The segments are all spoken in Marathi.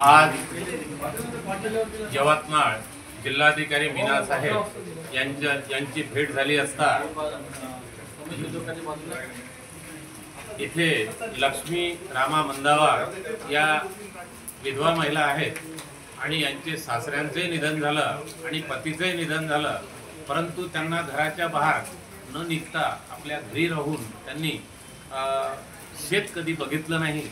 आज यवतमाळ जिल्हाधिकारी मीना साहेब यांची भेट झाली असता इथे लक्ष्मी रामा मंदावा या विधवा महिला आहेत आणि यांचे सासऱ्यांचे निधन झालं आणि पतीचे निधन झालं, परंतु त्यांना घराच्या बाहेर न निघता आपल्या घरी राहून त्यांनी शेत कधी बघितलं नाही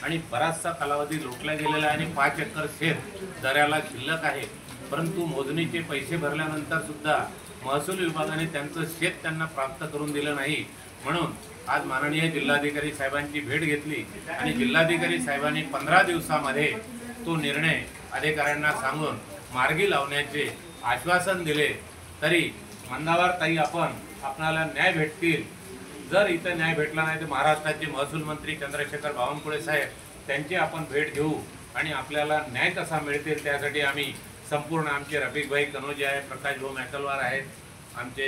आणि बराचसा कालावधी लोटला गेलेला आहे आणि 5 एकर शेत दऱ्याला शिल्लक आहे, परंतु मोजणीचे पैसे भरल्यानंतर सुद्धा महसूल विभागाने त्यांचं शेत त्यांना प्राप्त करून दिलं नाही। म्हणून आज माननीय जिल्हाधिकारी साहेबांची भेट घेतली आणि जिल्हाधिकारी साहेबांनी 15 दिवसामध्ये तो निर्णय अधिकाऱ्यांना सांगून मार्गी लावण्याचे आश्वासन दिले। तरी मंदावार ताई आपणाला न्याय भेटतील, जर इथं न्याय भेटला नाही तर महाराष्ट्राचे महसूल मंत्री चंद्रशेखर बावनकुळे साहेब त्यांची आपण भेट घेऊ आणि आपल्याला न्याय कसा मिळतील त्यासाठी आम्ही संपूर्ण आमचे रफिकभाई कनोजे आहेत, प्रकाश भाऊ मैकलवार आहेत, आमचे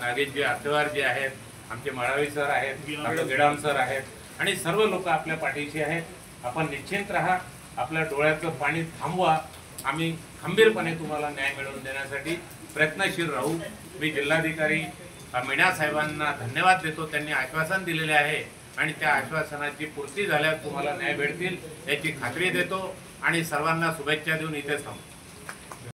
नागेशजी आर्थवार जे आहेत, आमचे मळावी सर आहेत, डॉक्टर गिडाम सर आहेत आणि सर्व लोक आपल्या पाठीशी आहेत। आपण निश्चिंत राहा, आपल्या डोळ्याचं पाणी थांबवा, आम्ही खंबीरपणे तुम्हाला न्याय मिळवून देण्यासाठी प्रयत्नशील राहू। मी जिल्हाधिकारी मीना साहेबांना धन्यवाद देतो, त्यांनी आश्वासन दिलेले आहे आणि त्या आश्वासनाची पूर्ती झाल्यास तुम्हाला न्याय भेटतील याची खात्री देतो आणि सर्वांना शुभेच्छा देऊन इथे थांबतो।